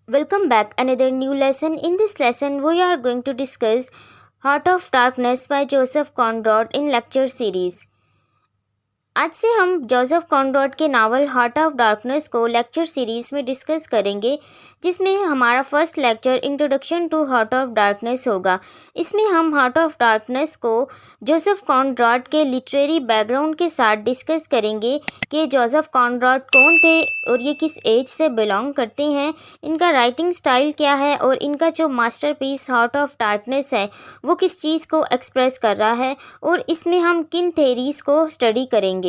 Welcome back another new lesson. In this lesson we are going to discuss Heart of Darkness by Joseph Conrad in lecture series. आज से हम Joseph Conrad के novel Heart of Darkness को lecture series में discuss करेंगे, जिसमें हमारा first lecture introduction to Heart of Darkness होगा। इसमें हम हार्ट ऑफ डार्कनेस को जोसेफ कॉनरैड के लिटरेरी बैकग्राउंड के साथ डिस्कस करेंगे कि जोसेफ कॉनरैड कौन थे और ये किस एज से बिलोंग करते हैं, इनका राइटिंग स्टाइल क्या है और इनका जो मास्टरपीस हार्ट ऑफ डार्कनेस है वो किस चीज़ को एक्सप्रेस कर रहा है, और इसमें हम किन थेरीज को स्टडी करेंगे।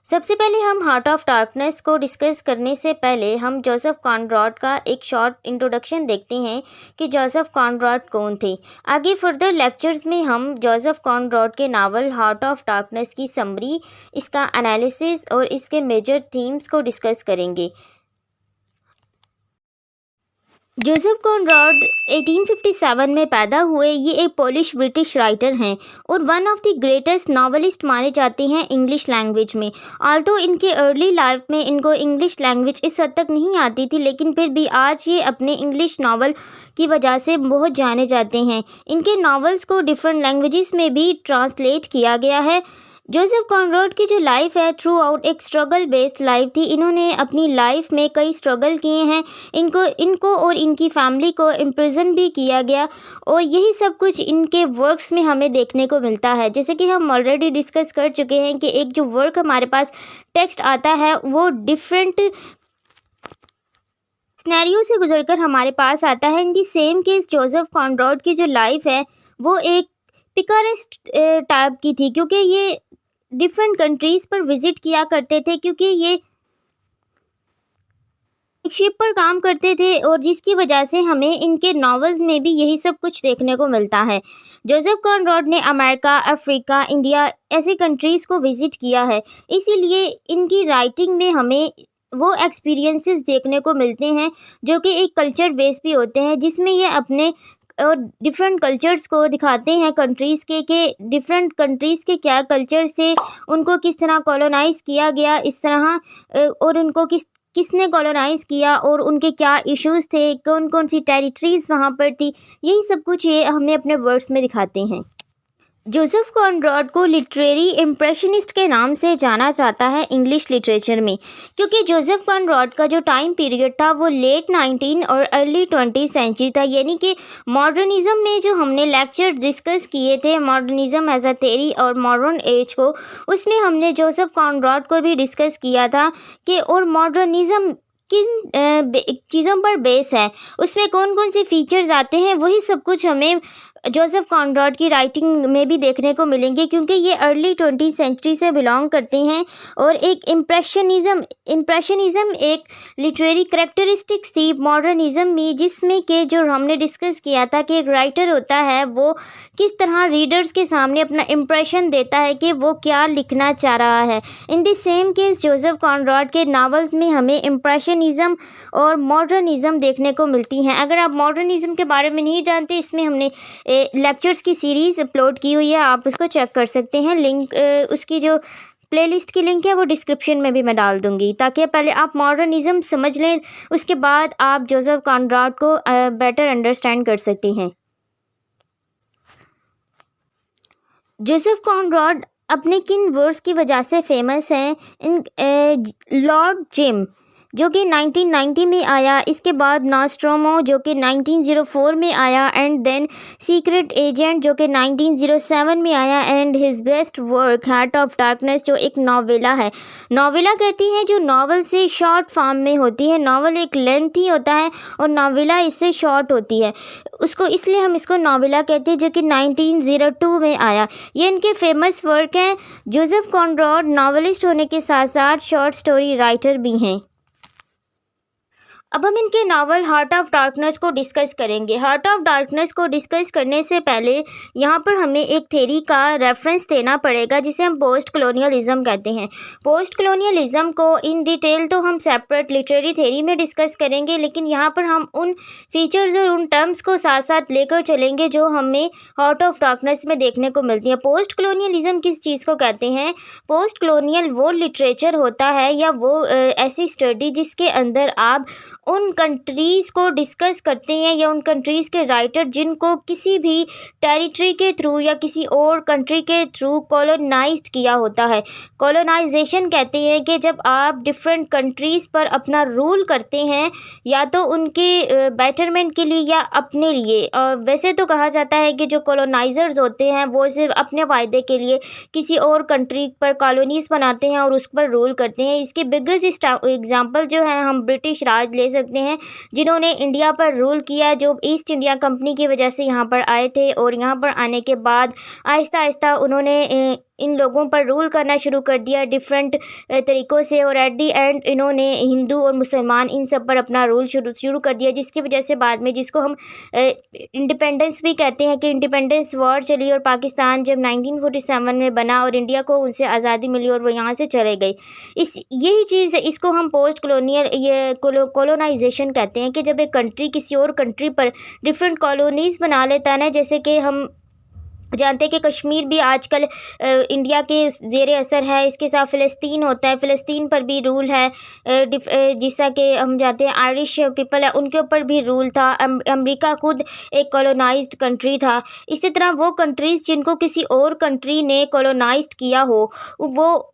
सबसे पहले हम हार्ट ऑफ डार्कनेस को डिस्कस करने से पहले हम जोसेफ कॉनरैड का एक शॉर्ट इंट्रोडक्शन देखते हैं कि जोसेफ कॉनरैड कौन थे। आगे फर्दर लेक्चर्स में हम जोसेफ कॉनरैड के नावल हार्ट ऑफ डार्कनेस की समरी, इसका एनालिसिस और इसके मेजर थीम्स को डिस्कस करेंगे। जोसेफ कॉनरैड 1857 में पैदा हुए। ये एक पोलिश ब्रिटिश राइटर हैं और one of the greatest novelist माने जाते हैं इंग्लिश लैंग्वेज में। आल्दो इनके अर्ली लाइफ में इनको इंग्लिश लैंग्वेज इस हद तक नहीं आती थी, लेकिन फिर भी आज ये अपने इंग्लिश नावल की वजह से बहुत जाने जाते हैं। इनके नावल्स को डिफरेंट लैंग्वेजेस में भी ट्रांसलेट किया गया है। जोसेफ कॉनरैड की जो लाइफ है थ्रू आउट एक स्ट्रगल बेस्ड लाइफ थी। इन्होंने अपनी लाइफ में कई स्ट्रगल किए हैं। इनको और इनकी फैमिली को इम्प्रिजन भी किया गया, और यही सब कुछ इनके वर्क्स में हमें देखने को मिलता है। जैसे कि हम ऑलरेडी डिस्कस कर चुके हैं कि एक जो वर्क हमारे पास टेक्स्ट आता है वो डिफरेंट सिनेरियो से गुजरकर हमारे पास आता है। इन the same case Joseph Conrad की जो लाइफ है वो एक पिकारेस्ट टाइप की थी, क्योंकि ये डिफरेंट कंट्रीज़ पर विज़िट किया करते थे, क्योंकि ये एक शिप पर काम करते थे, और जिसकी वजह से हमें इनके नॉवेल्स में भी यही सब कुछ देखने को मिलता है। जोसेफ कॉनरैड ने अमेरिका, अफ्रीका, इंडिया ऐसे कंट्रीज़ को विज़िट किया है, इसीलिए इनकी राइटिंग में हमें वो एक्सपीरियंसेस देखने को मिलते हैं जो कि एक कल्चर बेस भी होते हैं, जिसमें ये अपने और डिफरेंट कल्चर्स को दिखाते हैं कंट्रीज़ के डिफरेंट कंट्रीज़ के क्या कल्चर्स थे, उनको किस तरह कॉलोनाइज़ किया गया, इस तरह और उनको किसने कॉलोनाइज़ किया और उनके क्या इश्यूज़ थे, कौन कौन सी टेरिटरीज़ वहाँ पर थी, यही सब कुछ ये हमें अपने वर्ड्स में दिखाते हैं। जोसेफ कॉनरैड को लिटरेरी इम्प्रेशनिस्ट के नाम से जाना जाता है इंग्लिश लिटरेचर में, क्योंकि जोसेफ कॉनरैड का जो टाइम पीरियड था वो लेट 19 और अर्ली 20 सेंचुरी था। यानी कि मॉडर्निज़म में जो हमने लेक्चर डिस्कस किए थे, मॉडर्निज़म एज अ थेरी और मॉडर्न एज को, उसमें हमने जोसेफ कॉनरैड को भी डिस्कस किया था कि और मॉडर्निज़म किन चीज़ों पर बेस है, उसमें कौन कौन से फीचर्स आते हैं, वही सब कुछ हमें जोसेफ कॉनरैड की राइटिंग में भी देखने को मिलेंगे, क्योंकि ये अर्ली 20 सेंचुरी से बिलोंग करते हैं। और एक इम्प्रेशनिज़म एक लिटरेरी करेक्टरिस्टिक्स थी मॉडर्निज़म में, जिसमें कि जो हमने डिस्कस किया था कि एक राइटर होता है वो किस तरह रीडर्स के सामने अपना इम्प्रेशन देता है कि वो क्या लिखना चाह रहा है। In the same case Joseph Conrad के नावल्स में हमें इम्प्रेशनिज़म और मॉडर्निज़म देखने को मिलती हैं। अगर आप मॉडर्निज़म के बारे में नहीं जानते, इसमें हमने लेक्चर्स की सीरीज़ अपलोड की हुई है, आप उसको चेक कर सकते हैं। लिंक उसकी जो प्लेलिस्ट की लिंक है वो डिस्क्रिप्शन में भी मैं डाल दूंगी, ताकि पहले आप मॉडर्निज़म समझ लें, उसके बाद आप जोसेफ कॉनरैड को बेटर अंडरस्टैंड कर सकते हैं। जोसेफ कॉनरैड अपने किन वर्ड्स की वजह से फेमस हैं? इन लॉर्ड जिम जो कि 1990 में आया, इसके बाद नॉस्ट्रोमो जो कि 1904 में आया, एंड देन सीक्रेट एजेंट जो कि 1907 में आया, and his best work heart of darkness जो एक नॉवेला है। नॉवेला कहती हैं जो नॉवल से शॉर्ट फॉर्म में होती है। नॉवल एक लेंथी होता है और नॉवेला इससे शॉर्ट होती है, उसको इसलिए हम इसको नॉवेला कहते हैं, जो कि 1902 में आया। ये इनके फेमस वर्क हैं। जोसेफ कॉनरैड नॉवेलिस्ट होने के साथ साथ शॉर्ट स्टोरी राइटर भी हैं। अब हम इनके नावल हार्ट ऑफ डार्कनेस को डिस्कस करेंगे। हार्ट ऑफ डार्कनेस को डिस्कस करने से पहले यहाँ पर हमें एक थेरी का रेफरेंस देना पड़ेगा, जिसे हम पोस्ट कॉलोनियलिज्म कहते हैं। पोस्ट कॉलोनियलिज्म को इन डिटेल तो हम सेपरेट लिटरेरी थेरी में डिस्कस करेंगे, लेकिन यहाँ पर हम उन फीचर्स और उन टर्म्स को साथ साथ लेकर चलेंगे जो हमें हार्ट ऑफ डार्कनेस में देखने को मिलती है। पोस्ट कॉलोनियलिज्म किस चीज़ को कहते हैं? पोस्ट कॉलोनियल वो लिटरेचर होता है या वो ऐसी स्टडी जिसके अंदर आप उन कंट्रीज़ को डिस्कस करते हैं या उन कंट्रीज़ के राइटर जिनको किसी भी टेरिटरी के थ्रू या किसी और कंट्री के थ्रू कॉलोनाइज्ड किया होता है। कॉलोनाइजेशन कहते हैं कि जब आप डिफरेंट कंट्रीज़ पर अपना रूल करते हैं या तो उनके बेटरमेंट के लिए या अपने लिए। वैसे तो कहा जाता है कि जो कॉलोनाइज़र्स होते हैं वो सिर्फ अपने फ़ायदे के लिए किसी और कंट्री पर कॉलोनीज़ बनाते हैं और उस पर रूल करते हैं। इसके बिगेस्ट एग्जांपल जो है हम ब्रिटिश राज ले सकते हैं, जिन्होंने इंडिया पर रूल किया, जो ईस्ट इंडिया कंपनी की वजह से यहाँ पर आए थे और यहाँ पर आने के बाद आहिस्ता आहिस्ता उन्होंने इन लोगों पर रूल करना शुरू कर दिया डिफरेंट तरीक़ों से, और एट दी एंड इन्होंने हिंदू और मुसलमान इन सब पर अपना रूल शुरू कर दिया, जिसकी वजह से बाद में जिसको हम इंडिपेंडेंस भी कहते हैं कि इंडिपेंडेंस वॉर चली और पाकिस्तान जब 1947 में बना और इंडिया को उनसे आज़ादी मिली और वो यहाँ से चले गए। यही चीज़ इसको हम पोस्ट कॉलोनियल ये कॉलोनाइजेशन कहते हैं कि जब एक कंट्री किसी और कंट्री पर डिफरेंट कॉलोनीज़ बना लेता है ना, जैसे कि हम जानते हैं कि कश्मीर भी आजकल इंडिया के ज़ेर असर है, इसके साथ फ़लस्तीन होता है, फ़लस्तीन पर भी रूल है, जैसा कि हम जानते हैं आयरिश पीपल है उनके ऊपर भी रूल था। अमेरिका खुद एक कॉलोनाइज्ड कंट्री था। इसी तरह वो कंट्रीज़ जिनको किसी और कंट्री ने कॉलोनाइज्ड किया हो, वो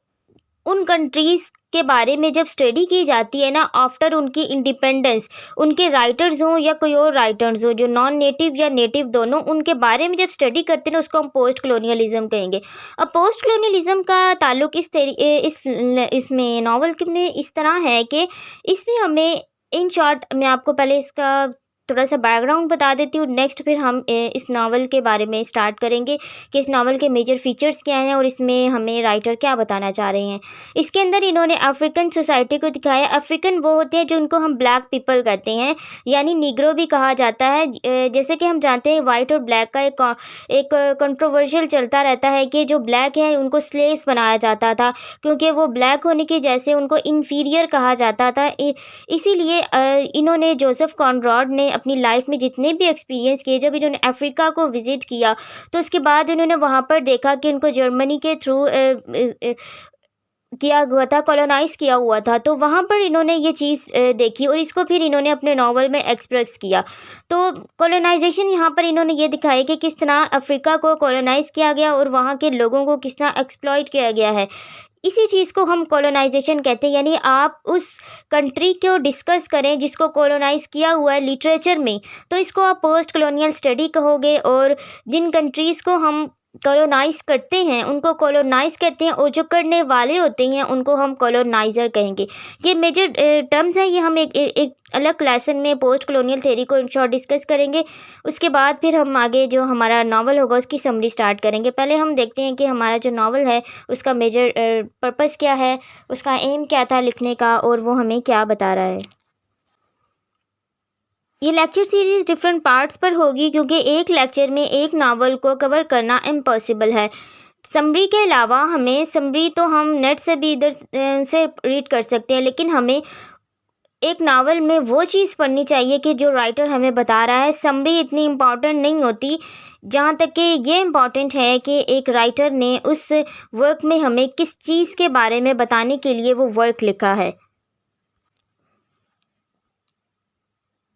उन कंट्रीज़ के बारे में जब स्टडी की जाती है ना आफ्टर उनकी इंडिपेंडेंस, उनके राइटर्स हों या कोई और राइटर्स हों जो नॉन नेटिव या नेटिव दोनों, उनके बारे में जब स्टडी करते हैं ना उसको हम पोस्ट कॉलोनियलिज्म कहेंगे। अब पोस्ट कॉलोनियलिज्म का ताल्लुक इसमें नॉवल में इस तरह है कि इसमें हमें इन शॉर्ट मैं आपको पहले इसका थोड़ा सा बैकग्राउंड बता देती हूँ, नेक्स्ट फिर हम इस नावल के बारे में स्टार्ट करेंगे कि इस नावल के मेजर फीचर्स क्या हैं और इसमें हमें राइटर क्या बताना चाह रहे हैं। इसके अंदर इन्होंने अफ्रीकन सोसाइटी को दिखाया। अफ्रीकन वो होते हैं जो उनको हम ब्लैक पीपल कहते हैं, यानी निग्रो भी कहा जाता है। जैसे कि हम जानते हैं वाइट और ब्लैक का एक कंट्रोवर्शियल चलता रहता है कि जो ब्लैक है उनको स्लेव्स बनाया जाता था क्योंकि वो ब्लैक होने की वजह से उनको इन्फीरियर कहा जाता था। इसीलिए इन्होंने जोसेफ कॉनरॉड ने अपनी लाइफ में जितने भी एक्सपीरियंस किए, जब इन्होंने अफ्रीका को विज़िट किया तो उसके बाद इन्होंने वहाँ पर देखा कि उनको जर्मनी के थ्रू किया हुआ था, कॉलोनाइज़ किया हुआ था, तो वहाँ पर इन्होंने ये चीज़ देखी और इसको फिर इन्होंने अपने नावल में एक्सप्रेस किया। तो कॉलोनाइजेशन यहाँ पर इन्होंने ये दिखाया कि किस तरह अफ्रीका को कॉलोनाइज़ किया गया और वहाँ के लोगों को किस तरह एक्सप्लॉइट किया गया है। इसी चीज़ को हम कॉलोनाइजेशन कहते हैं, यानी आप उस कंट्री को डिस्कस करें जिसको कॉलोनाइज़ किया हुआ है लिटरेचर में, तो इसको आप पोस्ट कॉलोनियल स्टडी कहोगे, और जिन कंट्रीज़ को हम कॉलोनाइज़ करते हैं उनको कॉलोनाइज़ करते हैं और जो करने वाले होते हैं उनको हम कॉलोनाइज़र कहेंगे। ये मेजर टर्म्स हैं, ये हम एक अलग लेसन में पोस्ट कॉलोनियल थ्योरी को इन शॉर्ट डिस्कस करेंगे। उसके बाद फिर हम आगे जो हमारा नावल होगा उसकी समरी स्टार्ट करेंगे। पहले हम देखते हैं कि हमारा जो नावल है उसका मेजर पर्पस क्या है, उसका एम क्या था लिखने का और वो हमें क्या बता रहा है। ये लेक्चर सीरीज़ डिफरेंट पार्ट्स पर होगी क्योंकि एक लेक्चर में एक नावल को कवर करना इम्पॉसिबल है। समरी के अलावा हमें समरी तो हम नेट से भी इधर से रीड कर सकते हैं, लेकिन हमें एक नावल में वो चीज़ पढ़नी चाहिए कि जो राइटर हमें बता रहा है। समरी इतनी इम्पॉर्टेंट नहीं होती जहाँ तक कि ये इम्पॉर्टेंट है कि एक राइटर ने उस वर्क में हमें किस चीज़ के बारे में बताने के लिए वो वर्क लिखा है।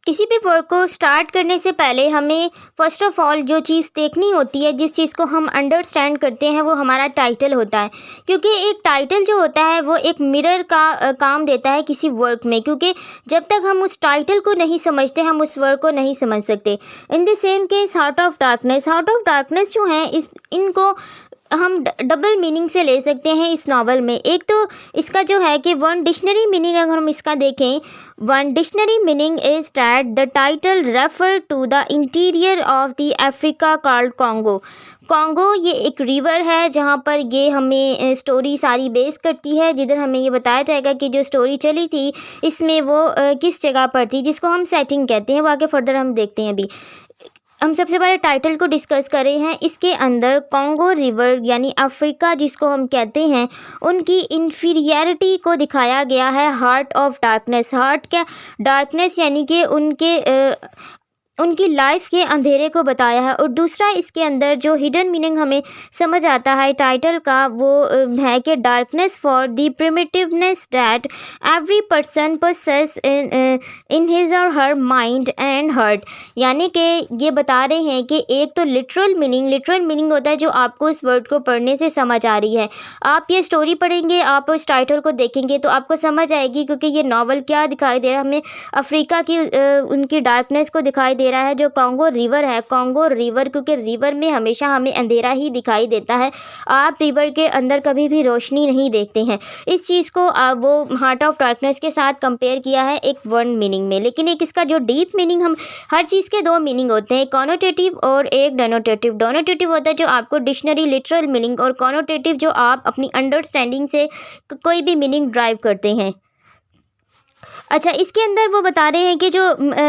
किसी भी वर्क को स्टार्ट करने से पहले हमें फ़र्स्ट ऑफ़ ऑल जो चीज़ देखनी होती है, जिस चीज़ को हम अंडरस्टैंड करते हैं, वो हमारा टाइटल होता है। क्योंकि एक टाइटल जो होता है वो एक मिरर का काम देता है किसी वर्क में, क्योंकि जब तक हम उस टाइटल को नहीं समझते हम उस वर्क को नहीं समझ सकते। इन the same case heart of darkness जो है इनको हम डबल मीनिंग से ले सकते हैं इस नावल में। एक तो इसका जो है कि वन डिक्शनरी मीनिंग अगर हम इसका देखें, one dictionary meaning is that the title refer to the interior of the Africa called Congo. Congo ये एक रिवर है जहाँ पर ये हमें स्टोरी सारी बेस करती है, जिधर हमें ये बताया जाएगा कि जो स्टोरी चली थी इसमें वो किस जगह पर थी, जिसको हम सेटिंग कहते हैं। वो आगे फर्दर हम देखते हैं। अभी हम सबसे पहले टाइटल को डिस्कस कर रहे हैं। इसके अंदर कॉन्गो रिवर यानी अफ्रीका जिसको हम कहते हैं उनकी इन्फीरियरिटी को दिखाया गया है हार्ट ऑफ डार्कनेस। हार्ट क्या, डार्कनेस यानी कि उनके उनकी लाइफ के अंधेरे को बताया है। और दूसरा इसके अंदर जो हिडन मीनिंग हमें समझ आता है टाइटल का, वो है कि darkness for the primitiveness that every person possess in his और हर माइंड एंड हार्ट। यानी कि ये बता रहे हैं कि एक तो लिटरल मीनिंग होता है जो आपको इस वर्ड को पढ़ने से समझ आ रही है। आप ये स्टोरी पढ़ेंगे, आप उस टाइटल को देखेंगे तो आपको समझ आएगी, क्योंकि ये नावल क्या दिखाई दे रहा है हमें, अफ्रीका की उनकी डार्कनेस को दिखाई दे रहा है। जो कॉन्गो रिवर है, कॉन्गो रिवर, क्योंकि रिवर में हमेशा हमें अंधेरा ही दिखाई देता है, आप रिवर के अंदर कभी भी रोशनी नहीं देखते हैं। इस चीज़ को वो हार्ट ऑफ डार्कनेस के साथ कंपेयर किया है एक वन मीनिंग में। लेकिन एक इसका जो डीप मीनिंग, हम हर चीज़ के दो मीनिंग होते हैं, कॉनोटेटिव और एक डेनोटेटिव। डोनोटेटिव होता है जो आपको डिक्शनरी लिटरल मीनिंग, और कॉनोटेटिव जो आप अपनी अंडरस्टैंडिंग से कोई भी मीनिंग ड्राइव करते हैं। अच्छा, इसके अंदर वो बता रहे हैं कि जो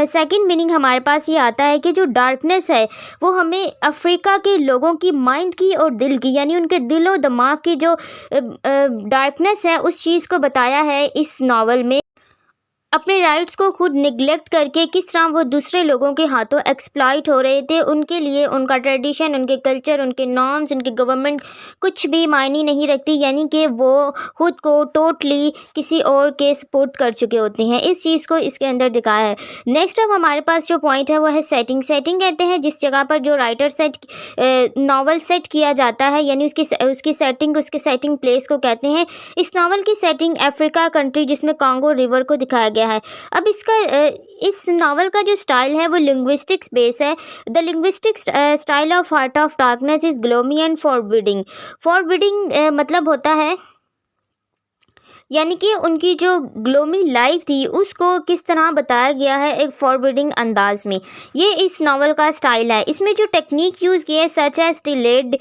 सेकंड मीनिंग हमारे पास ये आता है कि जो डार्कनेस है वो हमें अफ्रीका के लोगों की माइंड की और दिल की, यानी उनके दिल और दिमाग की जो डार्कनेस है उस चीज़ को बताया है इस नावल में। अपने राइट्स को खुद निगलेक्ट करके किस तरह वो दूसरे लोगों के हाथों एक्सप्लॉइट हो रहे थे, उनके लिए उनका ट्रेडिशन, उनके कल्चर, उनके नॉर्म्स, उनकी गवर्नमेंट कुछ भी मायने नहीं रखती, यानी कि वो खुद को टोटली किसी और के सपोर्ट कर चुके होते हैं। इस चीज़ को इसके अंदर दिखाया है। नेक्स्ट अब हमारे पास जो पॉइंट है वो है सेटिंग। सेटिंग कहते हैं जिस जगह पर जो राइटर नावल सेट किया जाता है, यानी उसकी सेटिंग प्लेस को कहते हैं। इस नावल की सेटिंग अफ्रीका कंट्री जिसमें कॉन्गो रिवर को दिखाया गया है। अब इस नावल का जो स्टाइल है वो लिंग्विस्टिक्स बेस है। The linguistic style of heart of darkness is gloomy and forbidding. मतलब होता है, यानी कि उनकी जो ग्लोमी लाइफ थी उसको किस तरह बताया गया है एक फॉरबिडिंग अंदाज में। ये इस नावल का स्टाइल है। इसमें जो टेक्निक यूज़ की है such as delayed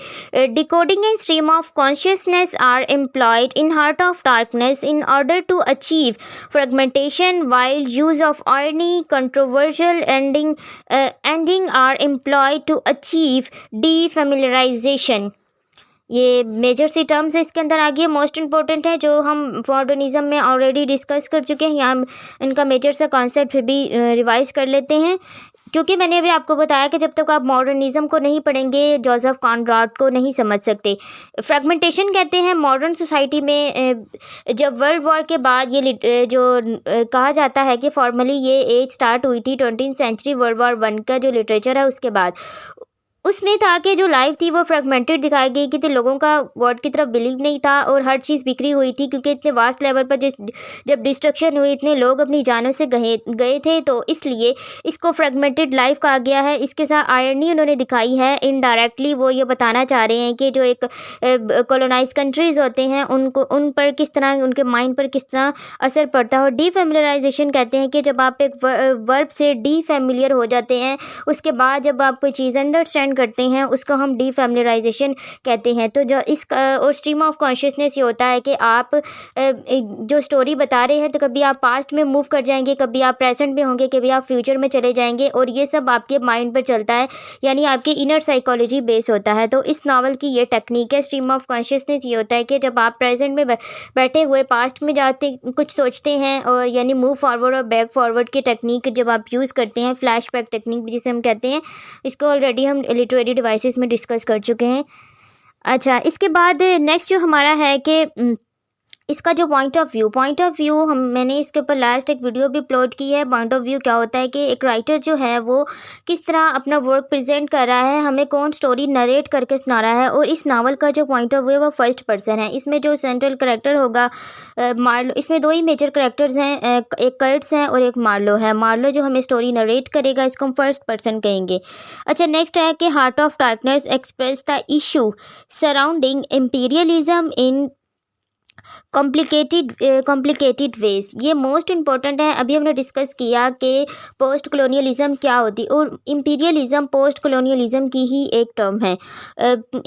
decoding and stream of consciousness are employed in Heart of Darkness in order to achieve fragmentation, while use of irony, controversial ending are employed to achieve defamiliarisation. ये major सी terms है इसके अंदर आगे most important है जो हम modernism में already discuss कर चुके हैं। यहाँ इनका मेजर सा कॉन्सेप्ट फिर भी रिवाइज कर लेते हैं, क्योंकि मैंने अभी आपको बताया कि जब तक आप मॉडर्निज्म को नहीं पढ़ेंगे जोसेफ कॉनराड को नहीं समझ सकते। फ्रेगमेंटेशन कहते हैं मॉडर्न सोसाइटी में जब वर्ल्ड वॉर के बाद ये जो कहा जाता है कि फॉर्मली ये एज स्टार्ट हुई थी 20th सेंचुरी वर्ल्ड वॉर 1 का जो लिटरेचर है उसके बाद, उसमें था कि जो लाइफ थी वो फ्रेगमेंटेड दिखाई गई कि लोगों का गॉड की तरफ बिलीव नहीं था और हर चीज़ बिखरी हुई थी, क्योंकि इतने वास्ट लेवल पर जब डिस्ट्रक्शन हुई इतने लोग अपनी जानों से गए थे, तो इसलिए इसको फ्रेगमेंटेड लाइफ कहा गया है। इसके साथ आयरनी उन्होंने दिखाई है इनडायरेक्टली, वो ये बताना चाह रहे हैं कि जो एक कॉलोनाइज कंट्रीज़ होते हैं उन पर किस तरह, उनके माइंड पर किस तरह असर पड़ता है। और डीफेमिलियराइजेशन कहते हैं कि जब आप एक वर्ब से डीफेमिलियर हो जाते हैं, उसके बाद जब आप कोई चीज़ अंडरस्टैंड करते हैं उसको हम डीफेमिलियराइजेशन कहते हैं। तो जो इसका और स्ट्रीम ऑफ कॉन्शियसनेस ये होता है कि आप जो स्टोरी बता रहे हैं तो कभी आप पास्ट में मूव कर जाएंगे, कभी आप प्रेजेंट में होंगे, कभी आप फ्यूचर में चले जाएंगे, और ये सब आपके माइंड पर चलता है, यानी आपकी इनर साइकोलॉजी बेस होता है। तो इस नावल की ये टेक्निक है स्ट्रीम ऑफ कॉन्शियसनेस। ये होता है कि जब आप प्रेजेंट में बैठे हुए पास्ट में जाते कुछ सोचते हैं, और यानी मूव फॉरवर्ड और बैक फॉरवर्ड की टेक्निक जब आप यूज़ करते हैं, फ्लैशबैक टेक्निक जिसे हम कहते हैं, इसको ऑलरेडी हम लिटरेरी डिवाइसेस में डिस्कस कर चुके हैं। इसके बाद नेक्स्ट जो हमारा है कि इसका जो पॉइंट ऑफ व्यू मैंने इसके ऊपर लास्ट एक वीडियो भी अपलोड की है। पॉइंट ऑफ व्यू क्या होता है कि एक राइटर जो है वो किस तरह अपना वर्क प्रेजेंट कर रहा है, हमें कौन स्टोरी नरेट करके सुना रहा है। और इस नावल का जो पॉइंट ऑफ व्यू है वो फर्स्ट पर्सन है। इसमें जो सेंट्रल करेक्टर होगा मार्लो, इसमें दो ही मेजर करेक्टर्स हैं, एक कर्ट्स हैं और एक मार्लो है। मार्लो जो हमें स्टोरी नरेट करेगा इसको हम फर्स्ट पर्सन कहेंगे। नेक्स्ट है कि Heart of Darkness express the issue surrounding imperialism in complicated ways. ये मोस्ट इम्पॉर्टेंट है। अभी हमने डिस्कस किया कि पोस्ट कॉलोनियलिज्म क्या होती, और इम्पीरियलिज्म पोस्ट कॉलोनियलिज्म की ही एक टर्म है।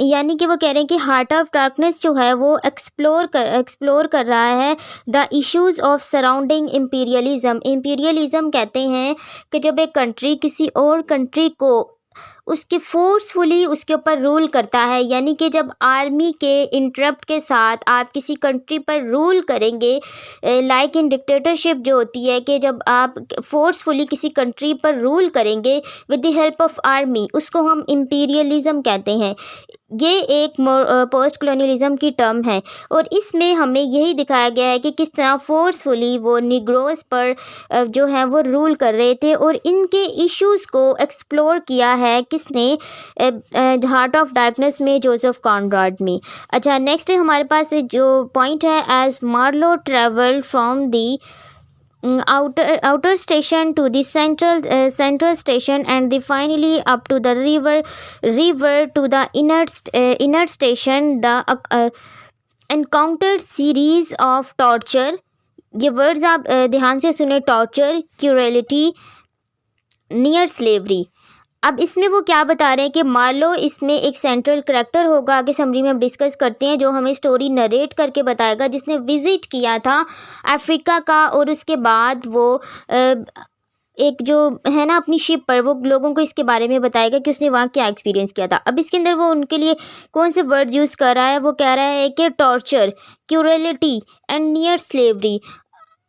यानी कि वो कह रहे हैं कि हार्ट ऑफ डार्कनेस जो है वो एक्सप्लोर कर रहा है the issues of surrounding imperialism. Imperialism कहते हैं कि जब एक कंट्री किसी और कंट्री को उसके फोर्सफुली उसके ऊपर रूल करता है। यानी कि जब आर्मी के इंटरप्ट के साथ आप किसी कंट्री पर रूल करेंगे, लाइक इन डिक्टेटरशिप जो होती है कि जब आप फोर्सफुली किसी कंट्री पर रूल करेंगे with the help of army, उसको हम इम्पीरियलिज्म कहते हैं। ये एक पोस्ट कॉलोनियलिज्म की टर्म है और इसमें हमें यही दिखाया गया है कि किस तरह फोर्सफुली वो निग्रोस पर जो है वो रूल कर रहे थे और इनके इश्यूज़ को एक्सप्लोर किया है किसने, हार्ट ऑफ डार्कनेस में जोसेफ कॉनराड में। अच्छा, नेक्स्ट हमारे पास जो पॉइंट है, as Marlow travel from the outer station to the central station and the finally up to the river to the inner station, the encountered series of torture। ये words आप ध्यान से सुने, टॉर्चर, क्रूरलिटी, नियर स्लेवरी। अब इसमें वो क्या बता रहे हैं कि मार्लो इसमें एक सेंट्रल करैक्टर होगा, आगे समरी में हम डिस्कस करते हैं, जो हमें स्टोरी नरेट करके बताएगा, जिसने विज़िट किया था अफ्रीका का और उसके बाद वो एक जो है ना अपनी शिप पर वो लोगों को इसके बारे में बताएगा कि उसने वहाँ क्या एक्सपीरियंस किया था। अब इसके अंदर वो उनके लिए कौन से वर्ड यूज़ कर रहा है, वो कह रहा है कि टॉर्चर, क्रूरलिटी एंड नियर स्लेवरी।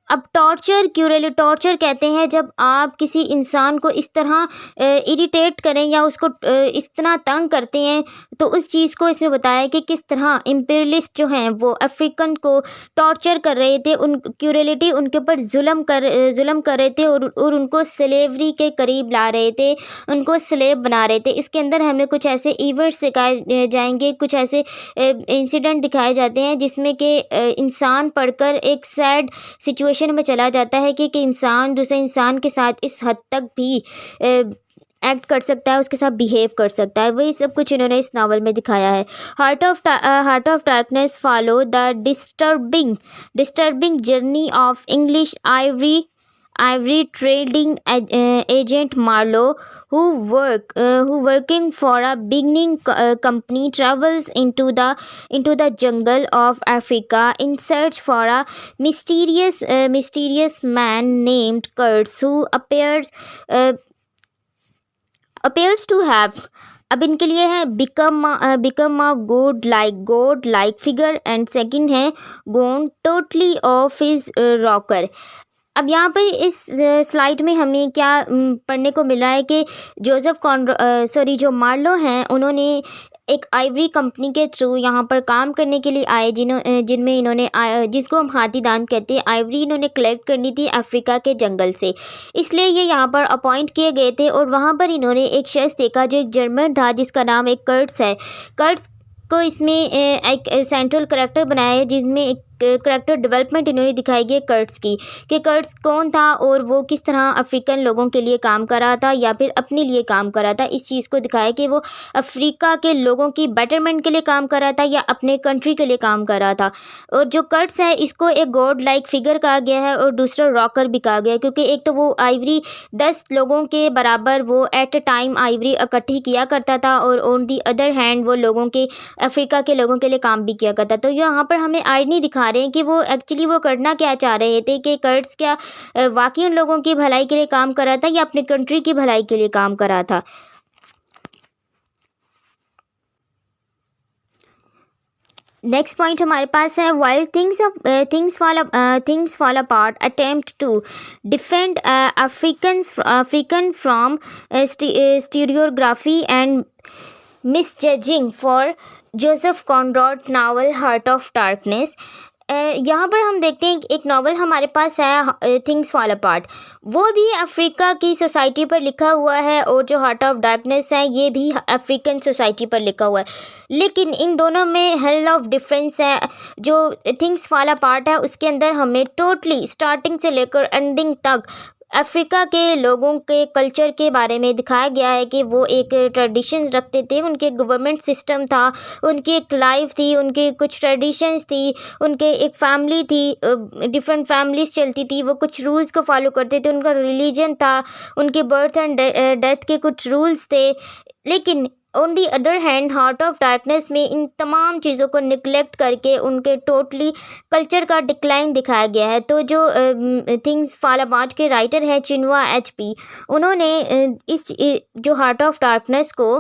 अब टॉर्चर, टॉर्चर कहते हैं जब आप किसी इंसान को इस तरह इरिटेट करें या उसको इस तरह तंग करते हैं, तो उस चीज़ को इसने बताया कि किस तरह इम्पीरियलिस्ट जो हैं वो अफ्रीकन को टॉर्चर कर रहे थे, उन क्रूरलिटी उनके ऊपर जुल्म कर रहे थे और उनको स्लेवरी के करीब ला रहे थे, उनको स्लेव बना रहे थे। इसके अंदर हमें कुछ ऐसे इवेंट्स दिखाए जाएंगे, कुछ ऐसे इंसिडेंट दिखाए जाते हैं जिसमें कि इंसान पढ़कर एक सैड सिचुएशन में चला जाता है कि इंसान दूसरे इंसान के साथ इस हद तक भी एक्ट कर सकता है, उसके साथ बिहेव कर सकता है। वही सब कुछ इन्होंने इस नावल में दिखाया है। Heart of darkness follow the disturbing journey of English ivory trading agent Marlowe, who working for a beginning company, travels into the jungle of Africa in search for a mysterious man named Kurtz, who appears to have, अब इनके लिए है become a गोड like figure and second है गोन totally off his rocker. अब यहाँ पर इस स्लाइड में हमें क्या पढ़ने को मिला है कि जो मार्लो हैं उन्होंने एक आइवरी कंपनी के थ्रू यहाँ पर काम करने के लिए आए, जिनमें इन्होंने जिसको हम हाथीदांत कहते हैं, आइवरी इन्होंने कलेक्ट करनी थी अफ्रीका के जंगल से, इसलिए ये यहाँ पर अपॉइंट किए गए थे। और वहाँ पर इन्होंने एक शख्स देखा जो एक जर्मन था जिसका नाम एक कर्ट्स है। कर्ट्स को इसमें एक सेंट्रल करैक्टर बनाया है, जिसमें एक करैक्टर डेवलपमेंट इन्होंने दिखाई गई कर्ट्स की, कि कर्ट्स कौन था और वो किस तरह अफ्रीकन लोगों के लिए काम कर रहा था या फिर अपने लिए काम कर रहा था। इस चीज़ को दिखाया कि वो अफ्रीका के लोगों की बेटरमेंट के लिए काम कर रहा था या अपने कंट्री के लिए काम कर रहा था। और जो कर्ट्स है इसको एक गॉड लाइक फिगर कहा गया है और दूसरा रॉकर भी कहा गया है, क्योंकि एक तो वो आइवरी 10 लोगों के बराबर वो एट अ टाइम आइवरी इकट्ठी किया करता था और ऑन दी अदर हैंड वो लोगों के अफ्रीका के लोगों के लिए काम भी किया करता। तो यहाँ पर हमें आइरनी दिखा रहे हैं कि वो एक्चुअली वो करना क्या चाह रहे थे, कि कर्ट्स क्या वाकई उन लोगों की भलाई के लिए काम कर रहा था या अपनी कंट्री की भलाई के लिए काम कर रहा था। नेक्स्ट पॉइंट हमारे पास है, while Things Fall Apart attempt to defend African from stereography and misjudging for Joseph Conrad novel Heart of Darkness. यहाँ पर हम देखते हैं एक नावल हमारे पास है थिंग्स फॉल अपार्ट, वो भी अफ्रीका की सोसाइटी पर लिखा हुआ है और जो हार्ट ऑफ डार्कनेस है ये भी अफ्रीकन सोसाइटी पर लिखा हुआ है, लेकिन इन दोनों में हेल ऑफ डिफरेंस है। जो थिंग्स फॉल अपार्ट है उसके अंदर हमें टोटली स्टार्टिंग से लेकर एंडिंग तक अफ्रीका के लोगों के कल्चर के बारे में दिखाया गया है कि वो एक ट्रेडिशंस रखते थे, उनके गवर्नमेंट सिस्टम था, उनकी एक लाइफ थी, उनके कुछ ट्रेडिशंस थी, उनके एक फैमिली थी, डिफरेंट फैमिलीज चलती थी, वो कुछ रूल्स को फॉलो करते थे, उनका रिलीजन था, उनके बर्थ एंड डेथ के कुछ रूल्स थे। लेकिन on the other hand heart of Darkness में इन तमाम चीज़ों को निगलेक्ट करके उनके टोटली कल्चर का डिक्लाइन दिखाया गया है। तो जो थिंग्स फॉल अपार्ट के राइटर हैं चिनुआ एचपी, उन्होंने जो हार्ट ऑफ डार्कनेस को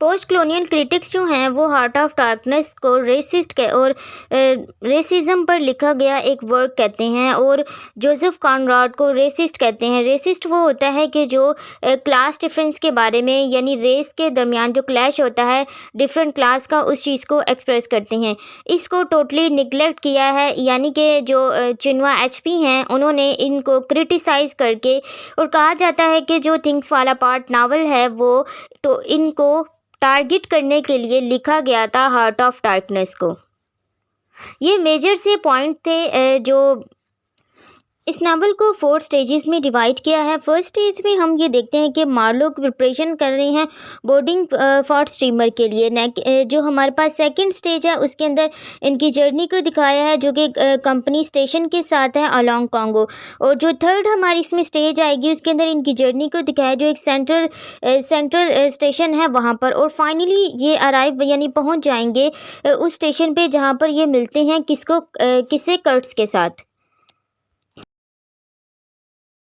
पोस्ट कलोनियल क्रिटिक्स जो हैं वो हार्ट ऑफ डार्कनेस को रेसिस्ट और रेसिज्म पर लिखा गया एक वर्क कहते हैं, और जोसेफ कॉनराड को रेसिस्ट कहते हैं। रेसिस्ट वो होता है कि जो क्लास डिफरेंस के बारे में, यानी रेस के दरमियान जो क्लैश होता है डिफरेंट क्लास का, उस चीज़ को एक्सप्रेस करते हैं। इसको टोटली निगलेक्ट किया है, यानी कि जो चिनुआ एचपी हैं उन्होंने इनको क्रिटिसाइज़ करके, और कहा जाता है कि जो थिंग्स फॉल अपार्ट नावल है वो तो इनको टारगेट करने के लिए लिखा गया था हार्ट ऑफ डार्कनेस को। ये मेजर से पॉइंट थे जो इस नावल को 4 स्टेजेस में डिवाइड किया है। फर्स्ट स्टेज में हम ये देखते हैं कि मार्लो प्रिपरेशन कर रहे हैं बोर्डिंग फॉर स्टीमर के लिए। जो हमारे पास सेकंड स्टेज है उसके अंदर इनकी जर्नी को दिखाया है जो कि कंपनी स्टेशन के साथ है अलोंग कॉन्गो। और जो थर्ड हमारी इसमें स्टेज आएगी उसके अंदर इनकी जर्नी को दिखाया जो एक सेंट्रल स्टेशन है वहाँ पर। और फाइनली ये अराइव यानी पहुँच जाएंगे उस स्टेशन पर जहाँ पर ये मिलते हैं किससे कर्ट्स के साथ।